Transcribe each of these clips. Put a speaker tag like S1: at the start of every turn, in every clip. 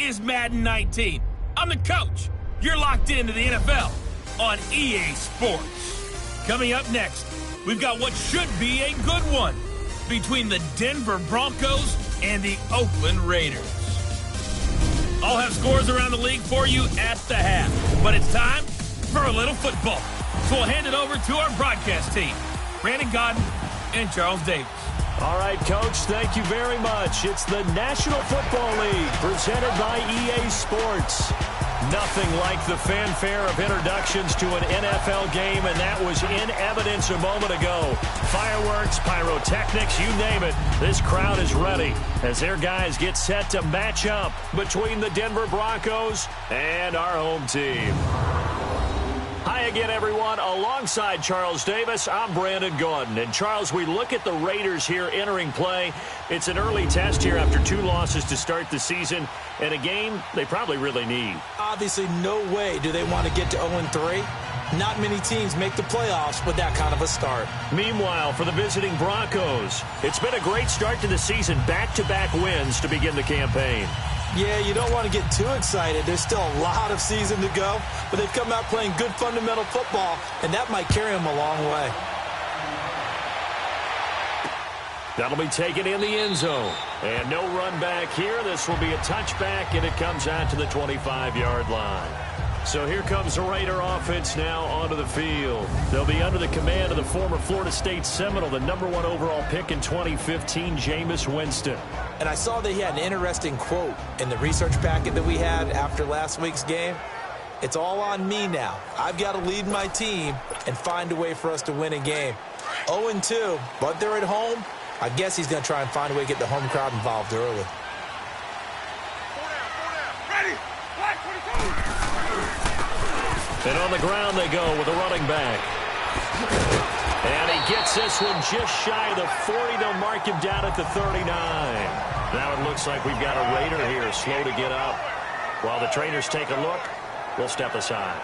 S1: is Madden 19. I'm the coach. You're locked into the NFL on EA Sports. Coming up next, we've got what should be a good one between the Denver Broncos and the Oakland Raiders. I'll have scores around the league for you at the half, but it's time for a little football. So we'll hand it over to our broadcast team, Brandon Godden and Charles Davis.
S2: All right, Coach, thank you very much. It's the National Football League presented by EA Sports. Nothing like the fanfare of introductions to an NFL game, and that was in evidence a moment ago. Fireworks, pyrotechnics, you name it. This crowd is ready as their guys get set to match up between the Denver Broncos and our home team. Hi again, everyone. Alongside Charles Davis, I'm Brandon Gaudin. And, Charles, we look at the Raiders here entering play. It's an early test here after 2 losses to start the season, and a game they probably really need.
S3: Obviously, no way do they want to get to 0-3. Not many teams make the playoffs with that kind of a start.
S2: Meanwhile, for the visiting Broncos, it's been a great start to the season. Back-to-back wins to begin the campaign.
S3: Yeah, you don't want to get too excited. There's still a lot of season to go, but they've come out playing good fundamental football, and that might carry them a long way.
S2: That'll be taken in the end zone. And no run back here. This will be a touchback, and it comes out to the 25-yard line. So here comes the Raider offense now onto the field. They'll be under the command of the former Florida State Seminole, the #1 overall pick in 2015, Jameis Winston.
S3: And I saw that he had an interesting quote in the research packet that we had after last week's game. It's all on me now. I've got to lead my team and find a way for us to win a game. 0-2, but they're at home. I guess he's going to try and find a way to get the home crowd involved early.
S2: And on the ground they go with a running back. And he gets this one just shy of the 40. They'll mark him down at the 39. Now it looks like we've got a Raider here slow to get up. While the trainers take a look, we'll step aside.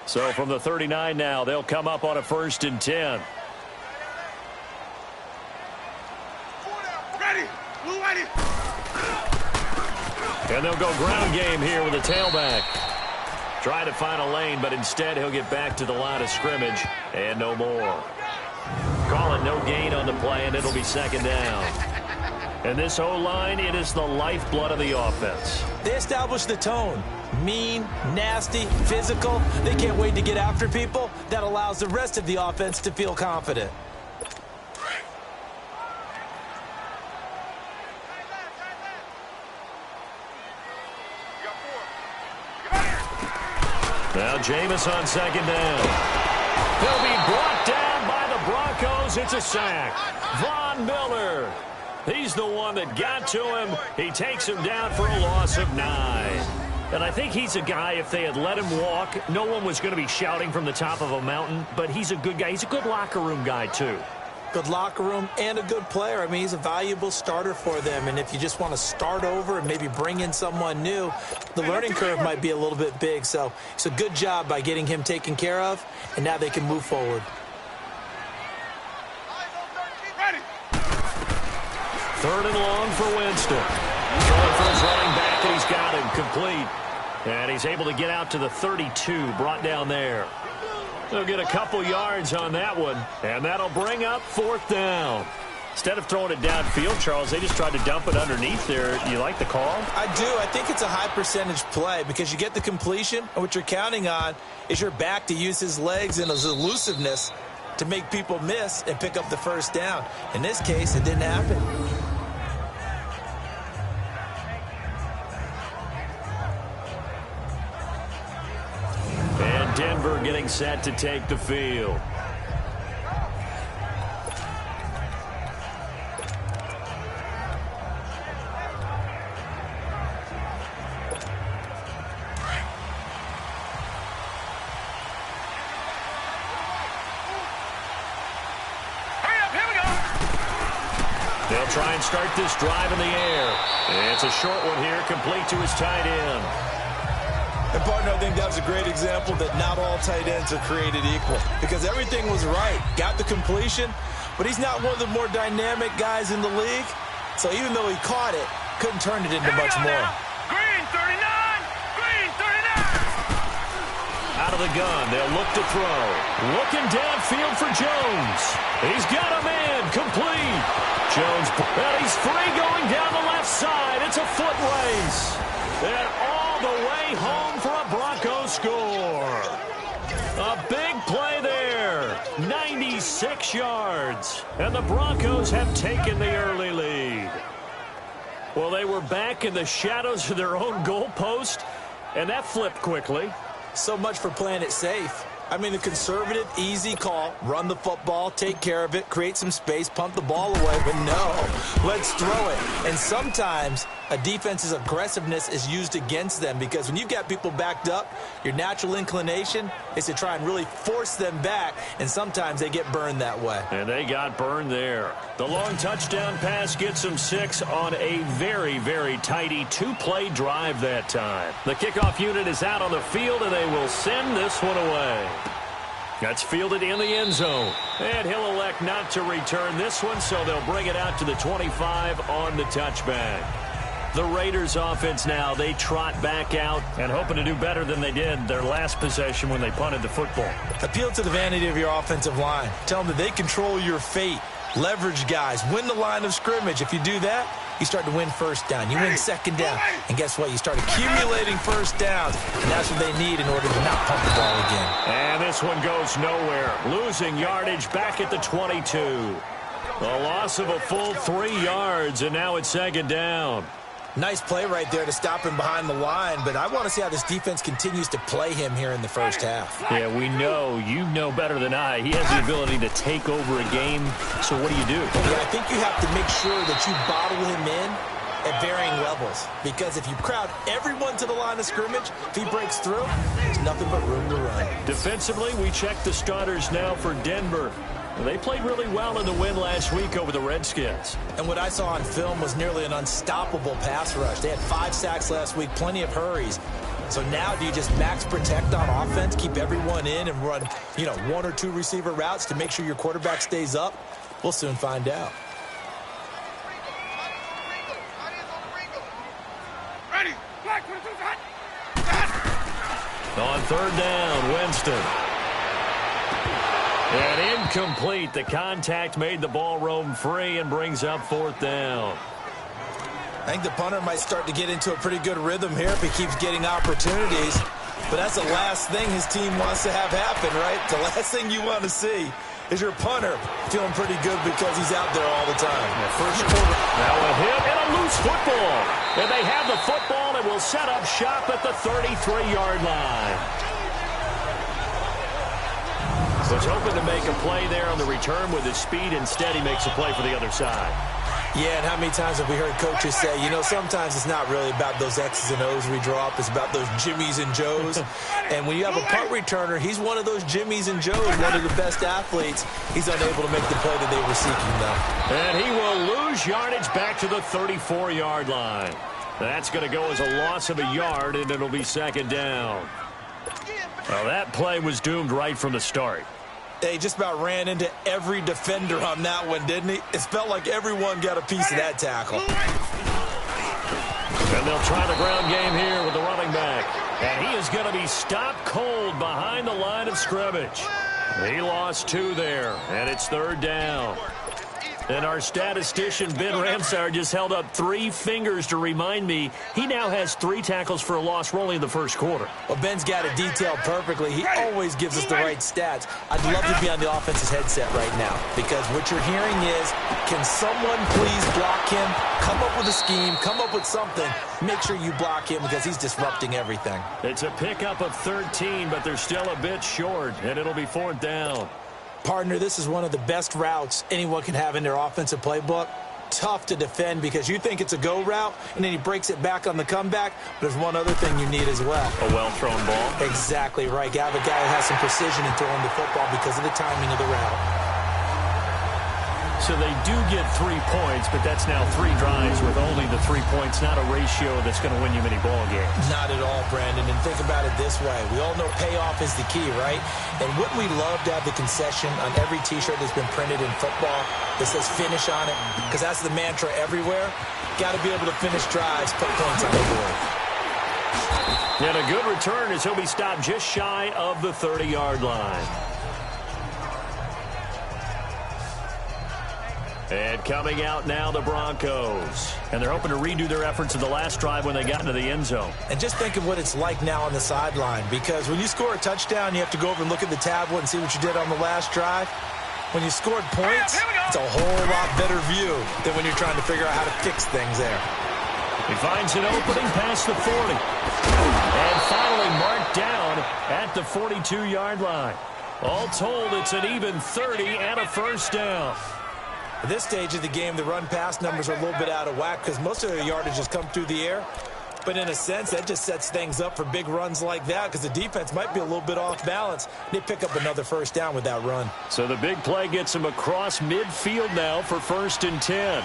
S2: So from the 39 now, they'll come up on a 1st and 10. And they'll go ground game here with a tailback. Trying to find a lane, but instead he'll get back to the line of scrimmage and no more. Call it no gain on the play, and it'll be 2nd down. And this O-line, it is the lifeblood of the offense.
S3: They established the tone. Mean, nasty, physical. They can't wait to get after people. That allows the rest of the offense to feel confident.
S2: Now Jameis on 2nd down. He'll be brought down by the Broncos. It's a sack. Von Miller. He's the one that got to him. He takes him down for a loss of 9. And I think he's a guy, if they had let him walk, no one was going to be shouting from the top of a mountain. But he's a good guy. He's a good locker room guy, too.
S3: Good locker room and a good player. I mean, he's a valuable starter for them. And if you just want to start over and maybe bring in someone new, the learning curve might be a little bit big. So it's a good job by getting him taken care of, and now they can move forward.
S2: 3rd and long for Winston. Going for his running back, and he's got him complete. And he's able to get out to the 32, brought down there. They'll get a couple yards on that one, and that'll bring up 4th down. Instead of throwing it downfield, Charles, they just tried to dump it underneath there. You like the call?
S3: I do. I think it's a high-percentage play because you get the completion, and what you're counting on is your back to use his legs and his elusiveness to make people miss and pick up the 1st down. In this case, it didn't happen.
S2: And Denver getting set to take the field. They'll try and start this drive in the air. And it's a short one here, complete to his tight end.
S3: And And, partner, I think that was a great example that not all tight ends are created equal because everything was right. Got the completion, but he's not one of the more dynamic guys in the league. So even though he caught it, couldn't turn it into much more.
S4: Green 39! Green 39!
S2: Out of the gun, they'll look to throw. Looking downfield for Jones. He's got a man, complete. Jones, and he's free going down the left side. It's a foot race. And all the way home for a Broncos score. A big play there. 96 yards. And the Broncos have taken the early lead. Well, they were back in the shadows of their own goalpost, and that flipped quickly.
S3: So much for playing it safe. I mean, the conservative, easy call, run the football, take care of it, create some space, pump the ball away, but no, let's throw it. And sometimes a defense's aggressiveness is used against them because when you've got people backed up, your natural inclination is to try and really force them back, and sometimes they get burned that way.
S2: And they got burned there. The long touchdown pass gets them 6 on a very, very tidy 2-play drive that time. The kickoff unit is out on the field, and they will send this one away. That's fielded in the end zone. And he'll elect not to return this one, so they'll bring it out to the 25 on the touchback. The Raiders offense now, they trot back out and hoping to do better than they did their last possession when they punted the football.
S3: Appeal to the vanity of your offensive line. Tell them that they control your fate. Leverage guys. Win the line of scrimmage. If you do that, you start to win first down. You win second down. And guess what? You start accumulating first downs. And that's what they need in order to not pump the ball again.
S2: And this one goes nowhere. Losing yardage back at the 22. A loss of a full 3 yards, and now it's second down.
S3: Nice play right there to stop him behind the line, but I want to see how this defense continues to play him here in the first half.
S2: Yeah, we know. You know better than I. He has the ability to take over a game, so what do you do?
S3: Yeah, I think you have to make sure that you bottle him in at varying levels, because if you crowd everyone to the line of scrimmage, if he breaks through, there's nothing but room to run.
S2: Defensively, we check the starters now for Denver. They played really well in the win last week over the Redskins.
S3: And what I saw on film was nearly an unstoppable pass rush. They had 5 sacks last week, plenty of hurries. So now do you just max protect on offense, keep everyone in, and run, 1 or 2 receiver routes to make sure your quarterback stays up? We'll soon find out.
S4: Ready. Black,
S2: on third down, Winston. And incomplete. The contact made the ball roam free and brings up fourth down.
S3: I think the punter might start to get into a pretty good rhythm here if he keeps getting opportunities. But that's the last thing his team wants to have happen, right? The last thing you want to see is your punter feeling pretty good because he's out there all the time.
S2: First quarter. Now a hit and a loose football. And they have the football and will set up shop at the 33-yard line. Was hoping to make a play there on the return with his speed. Instead, he makes a play for the other side.
S3: Yeah, and how many times have we heard coaches say, sometimes it's not really about those X's and O's we draw up. It's about those Jimmies and Joes. And when you have a punt returner, he's one of those Jimmies and Joes, one of the best athletes. He's unable to make the play that they were seeking, though.
S2: And he will lose yardage back to the 34-yard line. That's going to go as a loss of a yard, and it'll be second down. Well, that play was doomed right from the start.
S3: They just about ran into every defender on that one, didn't he? It felt like everyone got a piece of that tackle.
S2: And they'll try the ground game here with the running back. And he is going to be stopped cold behind the line of scrimmage. He lost 2 there, and it's third down. And our statistician, Ben Ramsar, just held up 3 fingers to remind me he now has 3 tackles for a loss only in the first quarter.
S3: Well, Ben's got it detailed perfectly. He always gives us the right stats. I'd love to be on the offense's headset right now because what you're hearing is, can someone please block him? Come up with a scheme. Come up with something. Make sure you block him because he's disrupting everything.
S2: It's a pickup of 13, but they're still a bit short, and it'll be fourth down.
S3: Partner, this is one of the best routes anyone can have in their offensive playbook. Tough to defend because you think it's a go route, and then he breaks it back on the comeback. But there's one other thing you need as well.
S2: A well-thrown ball.
S3: Exactly right. You have a guy who has some precision in throwing the football because of the timing of the route.
S2: So they do get 3 points, but that's now 3 drives with only the 3 points, not a ratio that's going to win you many ball games.
S3: Not at all, Brandon. And think about it this way. We all know payoff is the key, right? And wouldn't we love to have the concession on every T-shirt that's been printed in football that says finish on it? Because that's the mantra everywhere. Got to be able to finish drives, put points on the board.
S2: And a good return as he'll be stopped just shy of the 30-yard line. And coming out now, the Broncos. And they're hoping to redo their efforts of the last drive when they got into the end zone.
S3: And just think of what it's like now on the sideline, because when you score a touchdown, you have to go over and look at the tablet and see what you did on the last drive. When you scored points, it's a whole lot better view than when you're trying to figure out how to fix things there.
S2: He finds an opening past the 40. And finally marked down at the 42-yard line. All told, it's an even 30 and a first down.
S3: At this stage of the game, the run-pass numbers are a little bit out of whack because most of their yardage has come through the air. But in a sense, that just sets things up for big runs like that because the defense might be a little bit off balance. They pick up another first down with that run.
S2: So the big play gets them across midfield now for 1st and 10.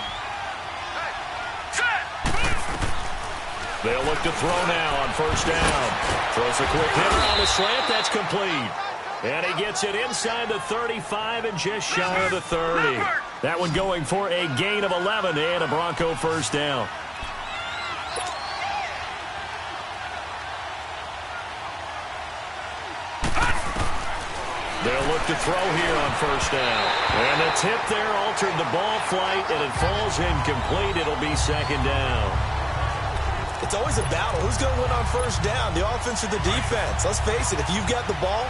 S2: They'll look to throw now on 1st down. Throws a quick hitter on the slant. That's complete. And he gets it inside the 35 and just shy of the 30. That one going for a gain of 11 and a Bronco first down. They'll look to throw here on 1st down. And the tip there altered the ball flight, and it falls incomplete. It'll be 2nd down.
S3: It's always a battle. Who's going to win on 1st down, the offense or the defense? Let's face it, if you've got the ball,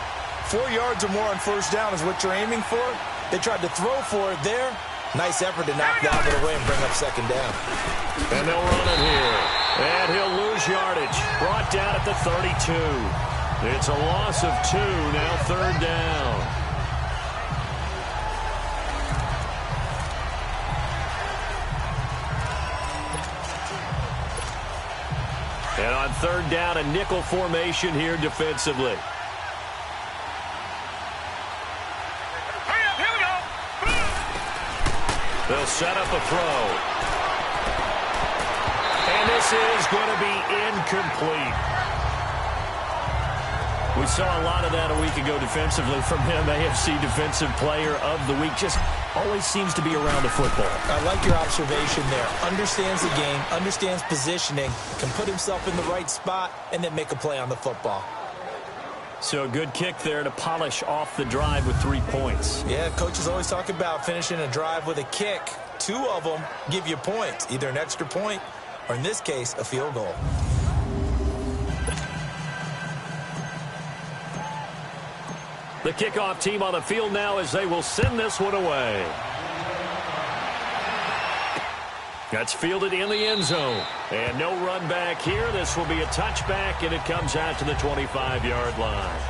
S3: 4 yards or more on 1st down is what you're aiming for. They tried to throw for it there. Nice effort to knock that one away and bring up 2nd down.
S2: And they'll run it here. And he'll lose yardage. Brought down at the 32. It's a loss of 2, now 3rd down. And on 3rd down, a nickel formation here defensively. They'll set up a throw. And this is going to be incomplete. We saw a lot of that a week ago defensively from him. AFC Defensive Player of the Week. Just always seems to be around the football.
S3: I like your observation there. Understands the game, understands positioning, can put himself in the right spot, and then make a play on the football.
S2: So a good kick there to polish off the drive with 3 points.
S3: Yeah, coaches always talk about finishing a drive with a kick. 2 of them give you points, either an extra point or, in this case, a field goal.
S2: The kickoff team on the field now as they will send this one away. That's fielded in the end zone. And no run back here. This will be a touchback, and it comes out to the 25-yard line.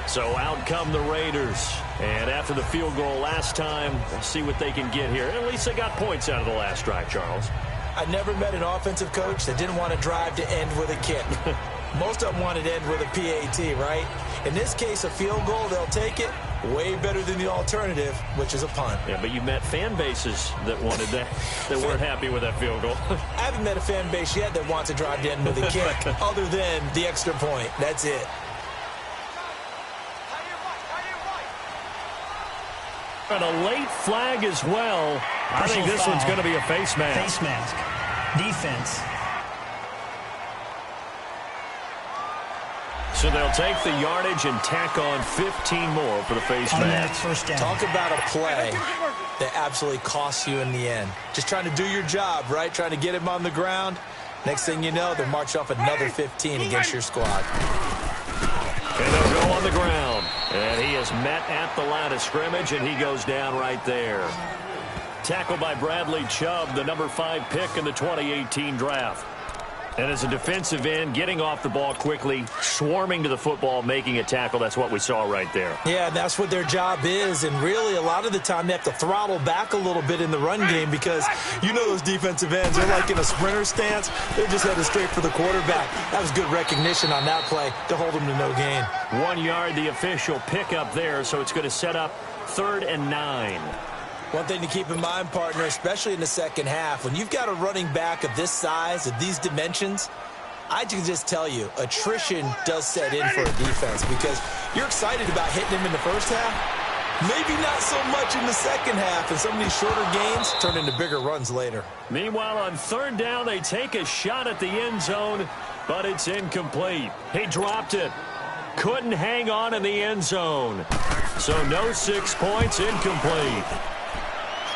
S2: So out come the Raiders. And after the field goal last time, we'll see what they can get here. At least they got points out of the last drive, Charles.
S3: I never met an offensive coach that didn't want to drive to end with a kick. Most of them wanted to end with a PAT, right? In this case, a field goal, they'll take it. Way better than the alternative, which is a punt.
S2: Yeah, but you met fan bases that wanted that, that weren't happy with that field goal.
S3: I haven't met a fan base yet that wants to drive to end with a kick, other than the extra point. That's it.
S2: And a late flag as well. I think this one's going to be a face mask.
S5: Face mask. Defense.
S2: So they'll take the yardage and tack on 15 more for the face mask.
S5: First down.
S3: Talk about a play that absolutely costs you in the end. Just trying to do your job, right? Trying to get him on the ground. Next thing you know, they'll march off another 15 against your squad.
S2: And they'll go on the ground. And he is met at the line of scrimmage, and he goes down right there. Tackled by Bradley Chubb, the number 5 pick in the 2018 draft. And as a defensive end, getting off the ball quickly, swarming to the football, making a tackle. That's what we saw right there.
S3: Yeah, that's what their job is. And really, a lot of the time, they have to throttle back a little bit in the run game because you know those defensive ends, they're like in a sprinter stance. They're just headed straight for the quarterback. That was good recognition on that play to hold them to no gain.
S2: 1 yard, the official pickup there, so it's going to set up 3rd and 9.
S3: One thing to keep in mind, partner, especially in the second half, when you've got a running back of this size, of these dimensions, I can just tell you, attrition does set in for a defense because you're excited about hitting him in the first half. Maybe not so much in the second half, and some of these shorter gains turn into bigger runs later.
S2: Meanwhile, on third down, they take a shot at the end zone, but it's incomplete. He dropped it. Couldn't hang on in the end zone. So no 6 points, incomplete.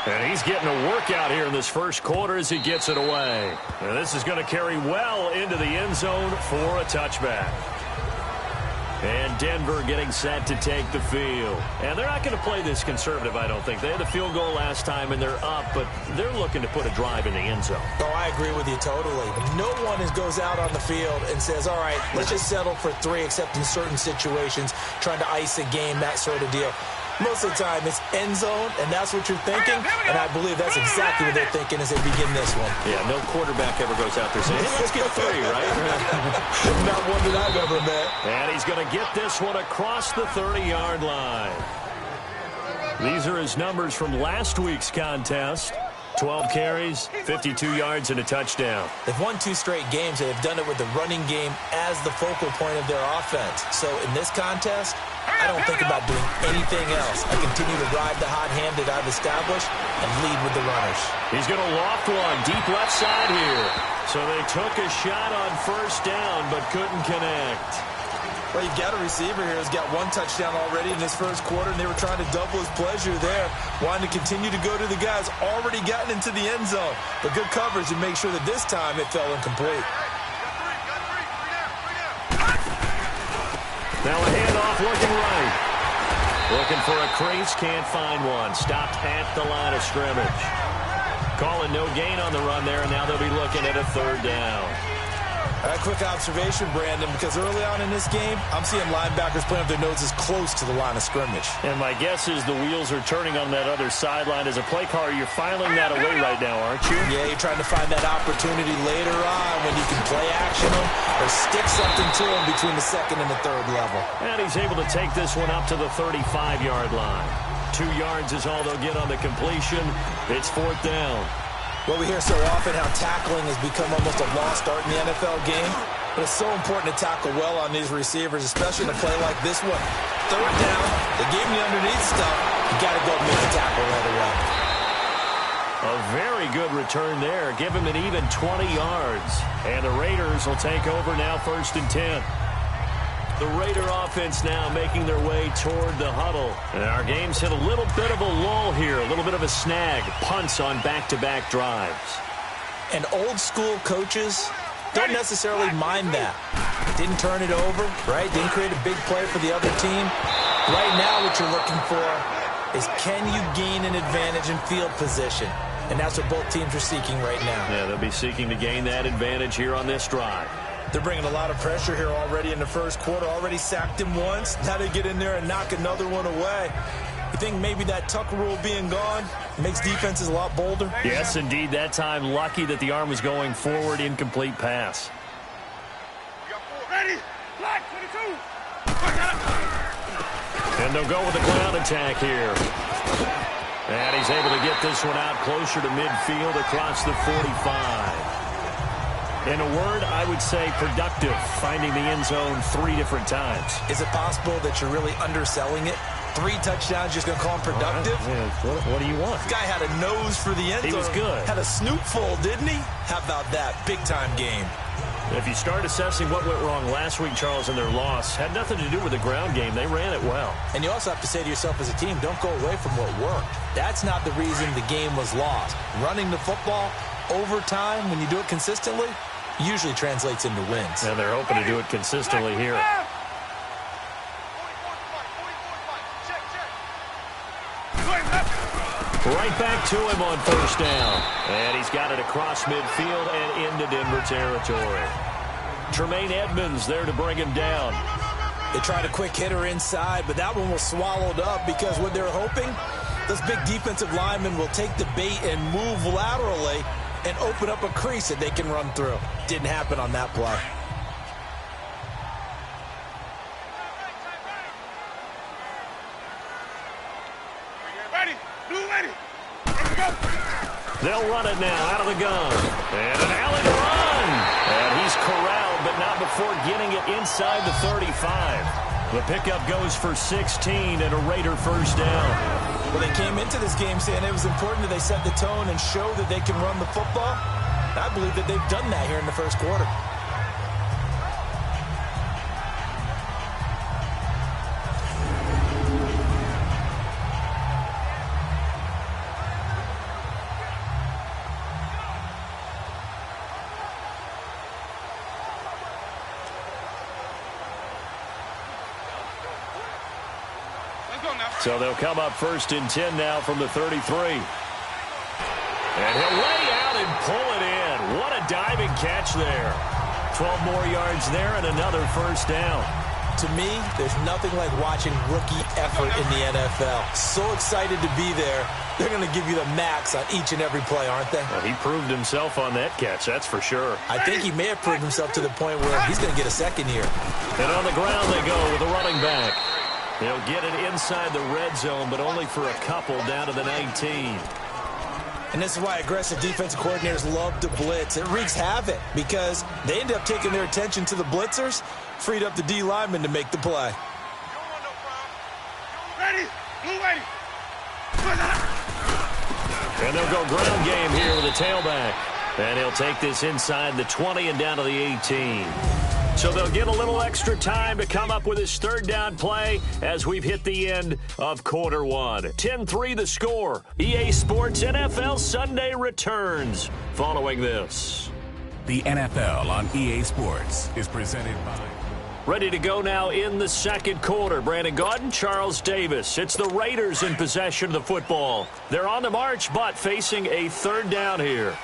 S2: And he's getting a workout here in this first quarter as he gets it away. And this is going to carry well into the end zone for a touchback. And Denver getting set to take the field. And they're not going to play this conservative, I don't think. They had the field goal last time, and they're up, but they're looking to put a drive in the end zone.
S3: Oh, I agree with you totally. No one goes out on the field and says, all right, let's just settle for 3, except in certain situations, trying to ice a game, that sort of deal. Most of the time, it's end zone, and that's what you're thinking, and I believe that's exactly what they're thinking as they begin this one.
S2: Yeah, no quarterback ever goes out there saying, hey, let's get 3, right?
S3: Not one that I've ever met.
S2: And he's going to get this one across the 30-yard line. These are his numbers from last week's contest. 12 carries, 52 yards, and a touchdown.
S3: They've won 2 straight games. They've done it with the running game as the focal point of their offense. So in this contest, I don't think about doing anything else. I continue to ride the hot hand that I've established and lead with the runners.
S2: He's going to loft one deep left side here. So they took a shot on first down but couldn't connect.
S3: Well, you've got a receiver here who's got 1 touchdown already in this first quarter, and they were trying to double his pleasure there, wanting to continue to go to the guys already gotten into the end zone. But good coverage to make sure that this time it fell incomplete.
S2: Now a handoff looking right. Looking for a crease, can't find one. Stopped at the line of scrimmage. Calling no gain on the run there, and now they'll be looking at a third down.
S3: A quick observation, Brandon, because early on in this game, I'm seeing linebackers playing with their noses close to the line of scrimmage.
S2: And my guess is the wheels are turning on that other sideline. As a play caller, you're filing that away right now, aren't you?
S3: Yeah, you're trying to find that opportunity later on when you can play action them or stick something to them between the second and the third level.
S2: And he's able to take this one up to the 35-yard line. 2 yards is all they'll get on the completion. It's fourth down.
S3: Well, we hear so often how tackling has become almost a lost art in the NFL game. But it's so important to tackle well on these receivers, especially in a play like this one. Third down, they gave me underneath stuff. You got to go make the tackle right away.
S2: A very good return there. Give him an even 20 yards. And the Raiders will take over now, 1st and 10. The Raider offense now making their way toward the huddle. And our game's hit a little bit of a lull here, a little bit of a snag. Punts on back-to-back drives.
S3: And old-school coaches don't necessarily mind that. Didn't turn it over, right? Didn't create a big play for the other team. Right now what you're looking for is can you gain an advantage in field position? And that's what both teams are seeking right now.
S2: Yeah, they'll be seeking to gain that advantage here on this drive.
S3: They're bringing a lot of pressure here already in the first quarter. Already sacked him once. Now they get in there and knock another one away. You think maybe that Tucker rule being gone makes defenses a lot bolder?
S2: Yes, indeed. That time, lucky that the arm was going forward. Incomplete pass.
S4: Ready? Black 22.
S2: And they'll go with the ground attack here. And he's able to get this one out closer to midfield across the 45. In a word, I would say productive, finding the end zone 3 different times.
S3: Is it possible that you're really underselling it? 3 touchdowns, just going to call him productive?
S2: What do you want?
S3: This guy had a nose for the end zone.
S2: He was good.
S3: Had a snoop full, didn't he? How about that? Big-time game.
S2: If you start assessing what went wrong last week, Charles, in their loss, had nothing to do with the ground game. They ran it well.
S3: And you also have to say to yourself as a team, don't go away from what worked. That's not the reason the game was lost. Running the football over time, when you do it consistently, usually translates into wins.
S2: And they're hoping to do it consistently here. Right back to him on first down. And he's got it across midfield and into Denver territory. Tremaine Edmonds there to bring him down.
S3: They tried a quick hitter inside, but that one was swallowed up because what they're hoping, those big defensive linemen will take the bait and move laterally and open up a crease that they can run through. Didn't happen on that play.
S4: Ready? Blue ready.
S2: They'll run it now out of the gun. And an alley to run. And he's corralled, but not before getting it inside the 35. The pickup goes for 16 and a Raider first down.
S3: Well, they came into this game saying it was important that they set the tone and show that they can run the football. I believe that they've done that here in the first quarter.
S2: So they'll come up first and 10 now from the 33. And he'll lay out and pull it in. What a diving catch there. 12 more yards there and another first down.
S3: To me, there's nothing like watching rookie effort in the NFL. So excited to be there. They're going to give you the max on each and every play, aren't they?
S2: Well, he proved himself on that catch, that's for sure.
S3: I think he may have proved himself to the point where he's going to get a second here.
S2: And on the ground they go with a running back. They'll get it inside the red zone, but only for a couple down to the 19.
S3: And this is why aggressive defensive coordinators love to blitz. It wreaks havoc because they end up taking their attention to the blitzers, freed up the D lineman to make the play.
S4: Ready, blue ready.
S2: And they'll go ground game here with a tailback. And he'll take this inside the 20 and down to the 18. So they'll get a little extra time to come up with his third down play as we've hit the end of quarter one. 10-3 the score. EA Sports NFL Sunday returns following this.
S6: The NFL on EA Sports is presented by...
S2: Ready to go now in the second quarter. Brandon Gaudin, Charles Davis. It's the Raiders in possession of the football. They're on the march, but facing a third down here.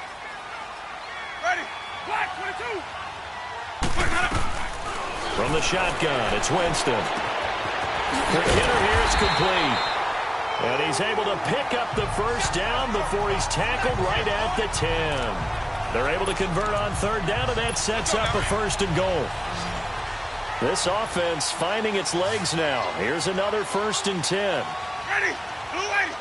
S4: Ready, black 22.
S2: From the shotgun, it's Winston. The hitter here is complete. And he's able to pick up the first down before he's tackled right at the 10. They're able to convert on third down, and that sets up a first and goal. This offense finding its legs now. Here's another first and 10.
S4: Ready, blue ready.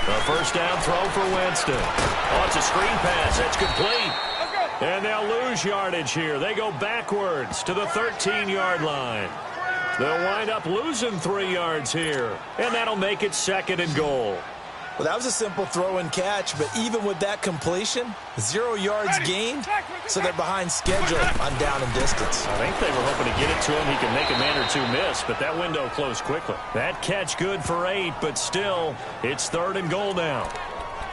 S2: A first down throw for Winston. Oh, it's a screen pass. That's complete. And they'll lose yardage here. They go backwards to the 13-yard line. They'll wind up losing 3 yards here. And that'll make it second and goal.
S3: Well, that was a simple throw and catch, but even with that completion, 0 yards gained, so they're behind schedule on down and distance.
S2: I think they were hoping to get it to him. He can make a man or two miss, but that window closed quickly. That catch good for 8, but still, it's third and goal now.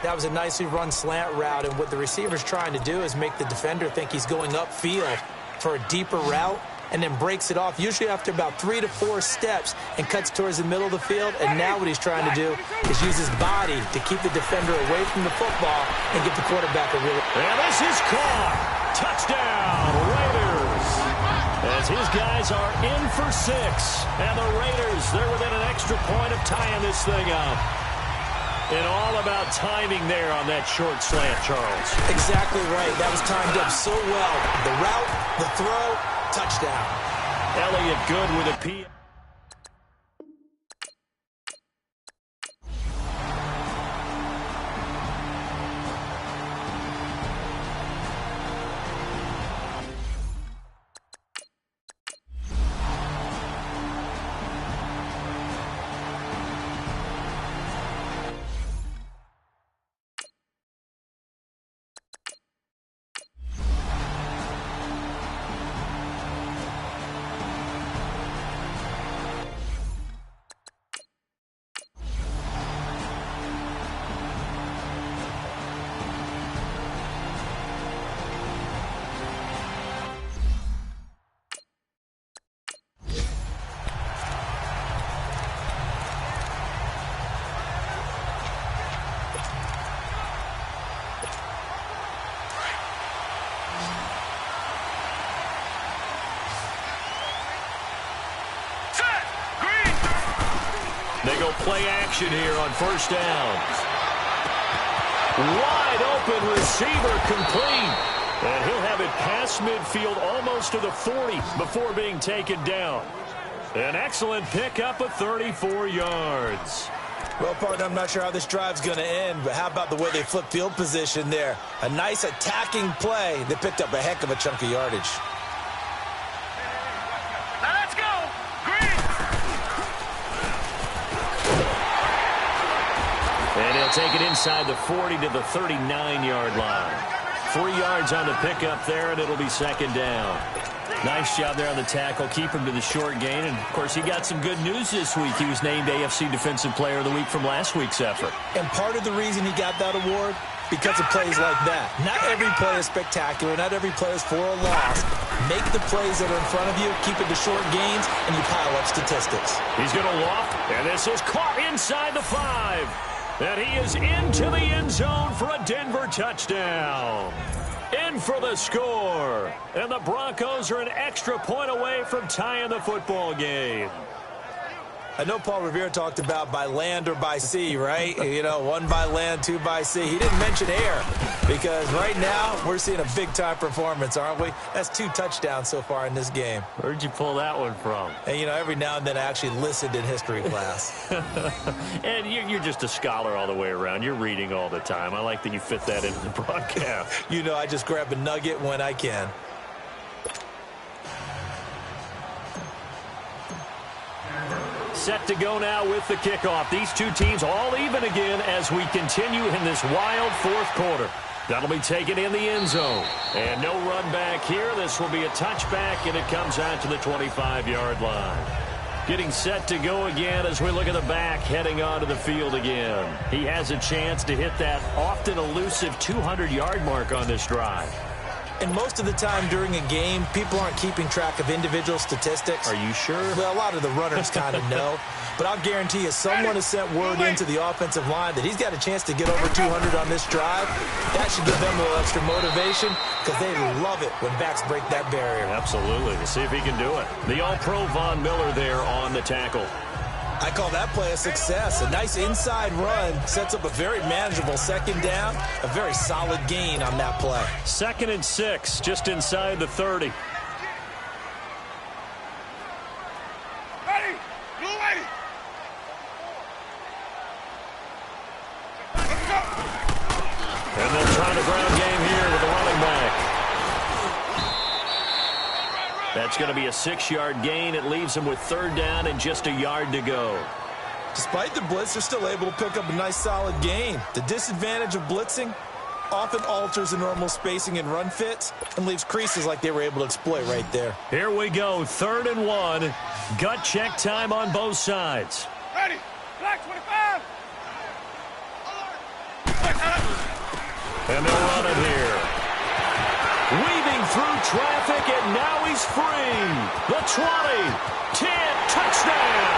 S3: That was a nicely run slant route, and what the receiver's trying to do is make the defender think he's going upfield for a deeper route and then breaks it off, usually after about 3 to 4 steps, and cuts towards the middle of the field. And now what he's trying to do is use his body to keep the defender away from the football and get the quarterback a really...
S2: And this is caught. Touchdown, Raiders. As his guys are in for 6. And the Raiders, they're within an extra point of tying this thing up. And all about timing there on that short slant, Charles.
S3: Exactly right. That was timed up so well. The route, the throw, touchdown.
S2: Elliott good with a P. They go play action here on first down. Wide open receiver complete. And he'll have it past midfield almost to the 40 before being taken down. An excellent pickup of 34 yards.
S3: Well, partner, I'm not sure how this drive's going to end, but how about the way they flip field position there? A nice attacking play that picked up a heck of a chunk of yardage.
S4: Now let's go. Green.
S2: And he'll take it inside the 40 to the 39-yard line. 3 yards on the pickup there, and it'll be second down. Nice job there on the tackle. Keep him to the short gain. And, of course, he got some good news this week. He was named AFC Defensive Player of the Week from last week's effort.
S3: And part of the reason he got that award, because of plays like that. Not every play is spectacular. Not every play is for a loss. Make the plays that are in front of you, keep it to short gains, and you pile up statistics.
S2: He's going to loft, and this is caught inside the 5. And he is into the end zone for a Denver touchdown. In for the score. And the Broncos are an extra point away from tying the football game.
S3: I know Paul Revere talked about by land or by sea, right? You know, 1 by land, 2 by sea. He didn't mention air because right now we're seeing a big-time performance, aren't we? That's 2 touchdowns so far in this game.
S2: Where'd you pull that one from?
S3: And, you know, every now and then I actually listened in history class.
S2: And you're just a scholar all the way around. You're reading all the time. I like that you fit that into the broadcast.
S3: You know, I just grab a nugget when I can.
S2: Set to go now with the kickoff. These two teams all even again as we continue in this wild fourth quarter. That'll be taken in the end zone. And no run back here. This will be a touchback, and it comes out to the 25-yard line. Getting set to go again as we look at the back heading onto the field again. He has a chance to hit that often elusive 200-yard mark on this drive.
S3: And most of the time during a game, people aren't keeping track of individual statistics.
S2: Are you sure?
S3: Well, a lot of the runners kind of know. But I'll guarantee you someone has sent word into the offensive line that he's got a chance to get over 200 on this drive. That should give them a little extra motivation because they love it when backs break that barrier.
S2: Absolutely. Let's see if he can do it. The All-Pro Von Miller there on the tackle.
S3: I call that play a success. A nice inside run sets up a very manageable second down. A very solid gain on that play.
S2: 2nd and 6, just inside the 30.
S4: Ready. Blue lady. Let's go.
S2: And they'll try the ground game here with the running back. That's going to be a 6-yard gain. It leaves them with 3rd down and just a yard to go.
S3: Despite the blitz, they're still able to pick up a nice solid gain. The disadvantage of blitzing often alters the normal spacing and run fits and leaves creases like they were able to exploit right there.
S2: Here we go, 3rd and 1. Gut check time on both sides.
S4: Ready. Black 25.
S2: And they'll run it here. Weaving through traffic, and now he's free. The 20, 10, touchdown.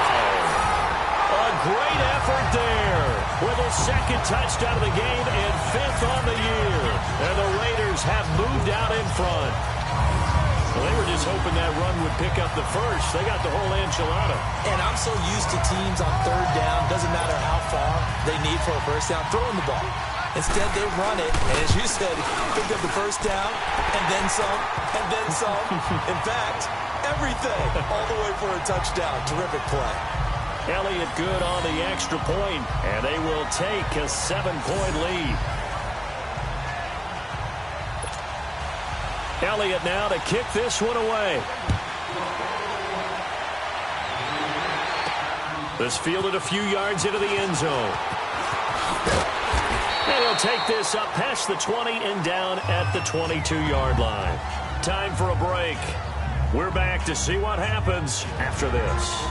S2: A great effort there with his 2nd touchdown of the game and 5th on the year. And the Raiders have moved out in front. Well, they were just hoping that run would pick up the first. They got the whole enchilada.
S3: And I'm so used to teams on 3rd down, doesn't matter how far they need for a first down, throwing the ball. Instead, they run it, and as you said, pick up the first down, and then some, and then some. In fact, everything, all the way for a touchdown. Terrific play.
S2: Elliott good on the extra point, and they will take a 7-point lead. Elliott now to kick this one away. This fielded a few yards into the end zone. And he'll take this up past the 20 and down at the 22-yard line. Time for a break. We're back to see what happens after this.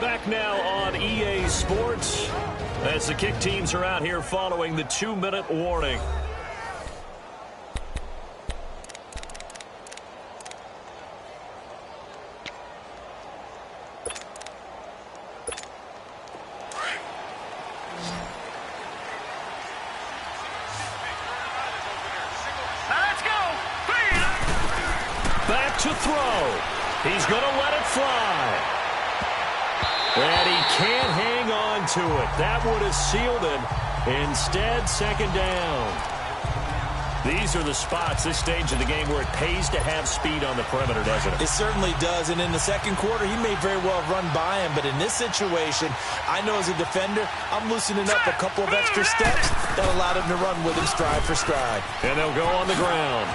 S2: Back now on EA Sports as the kick teams are out here following the 2-minute warning. To throw. He's going to let it fly. And he can't hang on to it. That would have sealed it. Instead, 2nd down. These are the spots, this stage of the game, where it pays to have speed on the perimeter, doesn't it?
S3: It certainly does, and in the second quarter, he may very well run by him, but in this situation, I know as a defender, I'm loosening up a couple of extra steps that allowed him to run with him stride for stride.
S2: And they'll go on the ground.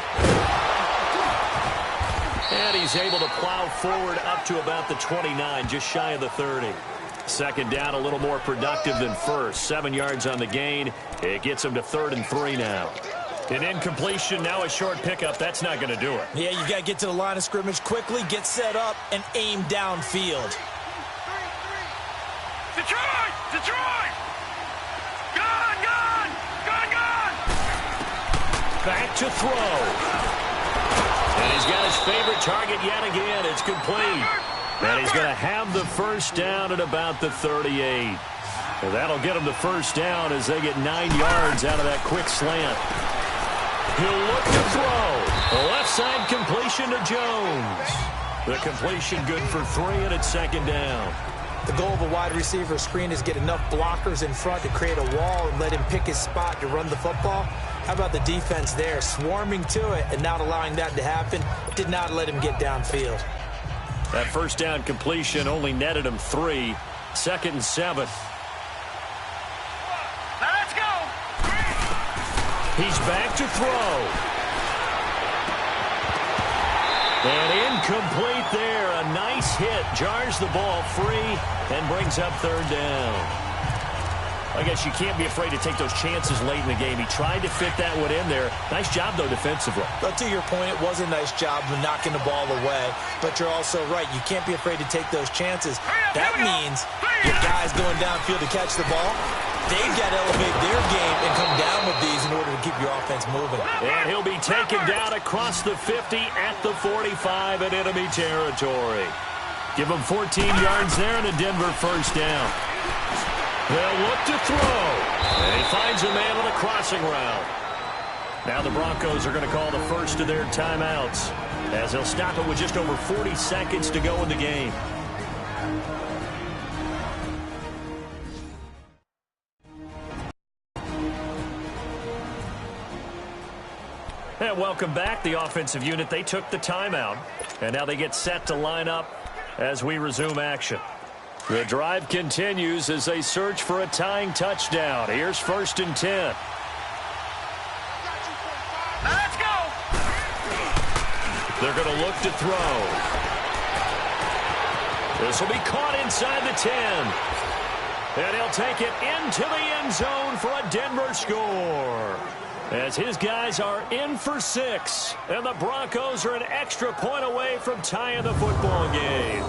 S2: And he's able to plow forward up to about the 29, just shy of the 30. Second down, a little more productive than first. 7 yards on the gain. It gets him to 3rd and 3 now. An incompletion, now a short pickup. That's not going to do it.
S3: Yeah, you got to get to the line of scrimmage quickly, get set up, and aim downfield.
S4: Detroit! Detroit! Gone! Gone! Gone! Gone!
S2: Back to throw. And he's got his favorite target yet again. It's complete. And he's going to have the first down at about the 38. And that'll get him the first down as they get 9 yards out of that quick slant. He'll look to throw. The left side completion to Jones. The completion good for 3, and it's second down.
S3: The goal of a wide receiver screen is get enough blockers in front to create a wall and let him pick his spot to run the football. How about the defense there, swarming to it and not allowing that to happen? Did not let him get downfield.
S2: That first down completion only netted him 3. 2nd and 7.
S4: Now let's go!
S2: He's back to throw. And incomplete there. A nice hit. Jars the ball free and brings up 3rd down. I guess you can't be afraid to take those chances late in the game. He tried to fit that one in there. Nice job, though, defensively.
S3: But to your point, it was a nice job of knocking the ball away. But you're also right. You can't be afraid to take those chances. That means your guys going downfield to catch the ball, they've got to elevate their game and come down with these in order to keep your offense moving.
S2: And he'll be taken down across the 50 at the 45 in enemy territory. Give him 14 yards there and a Denver first down. They'll look to throw. And he finds a man on a crossing route. Now the Broncos are going to call the first of their timeouts as they'll stop it with just over 40 seconds to go in the game. And welcome back. The offensive unit, they took the timeout. And now they get set to line up as we resume action. The drive continues as they search for a tying touchdown. Here's 1st and 10.
S4: Now let's go!
S2: They're going to look to throw. This will be caught inside the 10. And he'll take it into the end zone for a Denver score. As his guys are in for 6. And the Broncos are an extra point away from tying the football game.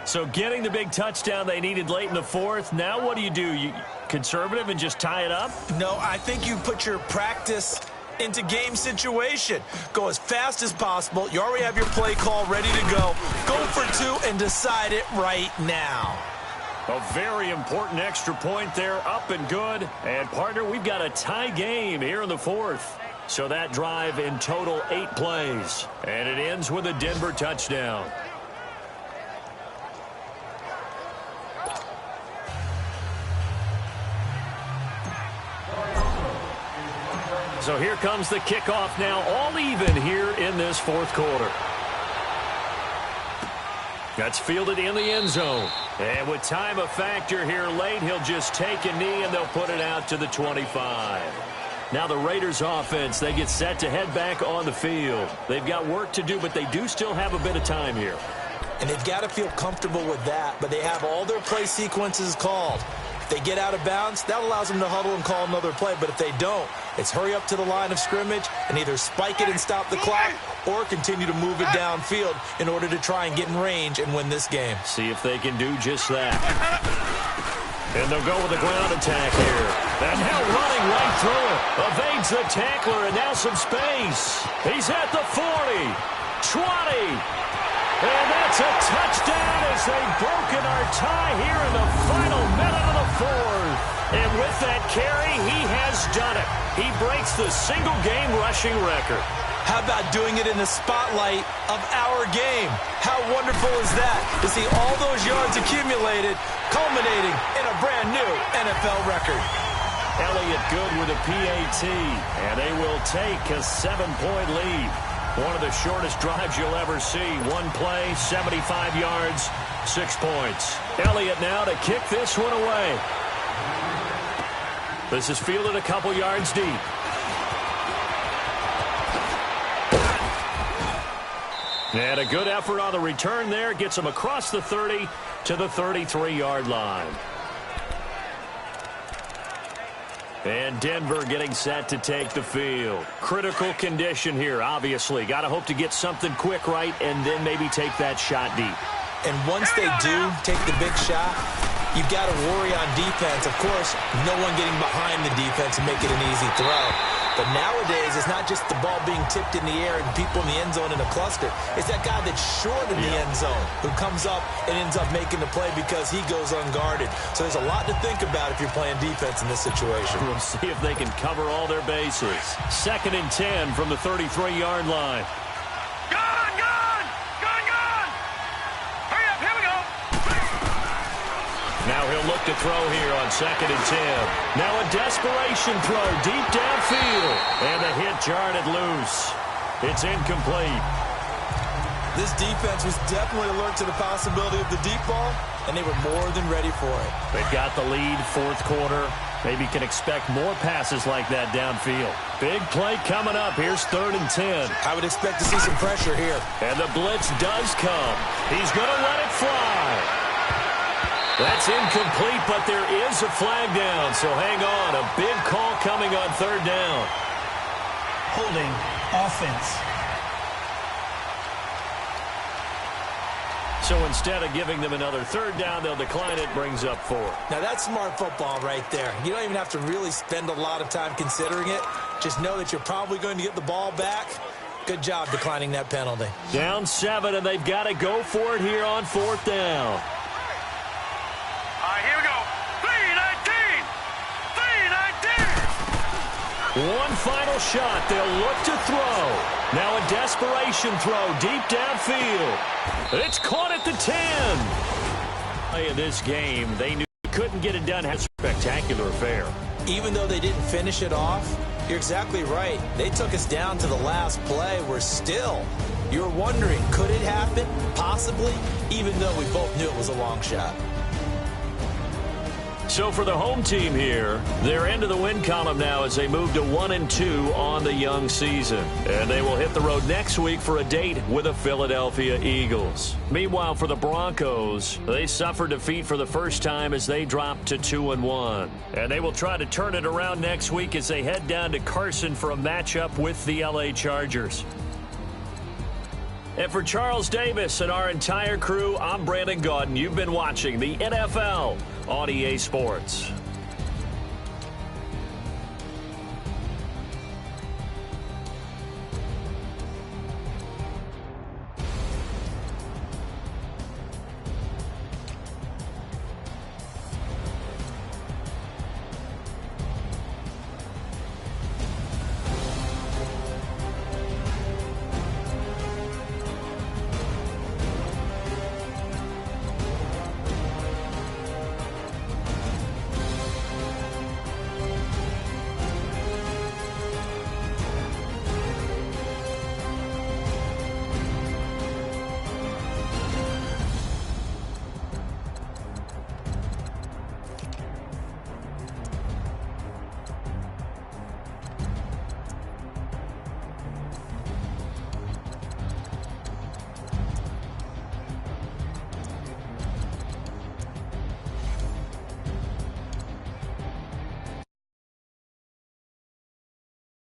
S2: So getting the big touchdown they needed late in the 4th. Now what do? You conservative and just tie it up?
S3: No, I think you put your practice into game situation. Go as fast as possible. You already have your play call ready to go. Go for 2 and decide it right now.
S2: A very important extra point there, up and good. And, partner, we've got a tie game here in the 4th. So that drive in total 8 plays. And it ends with a Denver touchdown. So here comes the kickoff now, all even here in this 4th quarter. That's fielded in the end zone. And with time a factor here late, he'll just take a knee and they'll put it out to the 25. Now the Raiders offense, they get set to head back on the field. They've got work to do, but they do still have a bit of time here.
S3: And they've got to feel comfortable with that, but they have all their play sequences called. If they get out of bounds, that allows them to huddle and call another play. But if they don't, it's hurry up to the line of scrimmage and either spike it and stop the clock or continue to move it downfield in order to try and get in range and win this game.
S2: See if they can do just that. And they'll go with a ground attack here. And now running right through it. Evades the tackler and now some space. He's at the 40, 20. And that's a touchdown as they've broken our tie here in the final minute of the 4th. And with that carry, he has done it. He breaks the single-game rushing record.
S3: How about doing it in the spotlight of our game? How wonderful is that to see all those yards accumulated, culminating in a brand new NFL record.
S2: Elliott good with a PAT, and they will take a 7-point lead. One of the shortest drives you'll ever see. One play, 75 yards, 6 points. Elliott now to kick this one away. This is fielded a couple yards deep. And a good effort on the return there. Gets him across the 30 to the 33-yard line. And Denver getting set to take the field. Critical condition here, obviously. Got to hope to get something quick right and then maybe take that shot deep.
S3: And once they do take the big shot, you've got to worry on defense. Of course, no one getting behind the defense and make it an easy throw. But nowadays, it's not just the ball being tipped in the air and people in the end zone in a cluster. It's that guy that's short in the end zone who comes up and ends up making the play because he goes unguarded. So there's a lot to think about if you're playing defense in this situation.
S2: We'll see if they can cover all their bases. 2nd and 10 from the 33-yard line. Now he'll look to throw here on 2nd and 10. Now a desperation throw deep downfield. And the hit jarred it loose. It's incomplete.
S3: This defense was definitely alert to the possibility of the deep ball, and they were more than ready for it.
S2: They've got the lead, 4th quarter. Maybe can expect more passes like that downfield. Big play coming up. Here's 3rd and 10.
S3: I would expect to see some pressure here.
S2: And the blitz does come. He's going to let it fly. That's incomplete, but there is a flag down, so hang on. A big call coming on 3rd down.
S5: Holding offense.
S2: So instead of giving them another 3rd down, they'll decline it, brings up 4.
S3: Now that's smart football right there. You don't even have to really spend a lot of time considering it. Just know that you're probably going to get the ball back. Good job declining that penalty.
S2: Down 7, and they've got to go for it here on 4th down.
S4: Here we go. 3-19. 3-19.
S2: One final shot. They'll look to throw. Now a desperation throw deep downfield. It's caught at the 10. In this game, they knew they couldn't get it done. Had a spectacular affair.
S3: Even though they didn't finish it off, you're exactly right. They took us down to the last play. You're wondering, could it happen? Possibly, even though we both knew it was a long shot.
S2: So for the home team here, they're into the win column now as they move to 1-2 on the young season. And they will hit the road next week for a date with the Philadelphia Eagles. Meanwhile, for the Broncos, they suffered defeat for the first time as they dropped to 2-1. And they will try to turn it around next week as they head down to Carson for a matchup with the LA Chargers. And for Charles Davis and our entire crew, I'm Brandon Gaudin. You've been watching the NFL on EA Sports.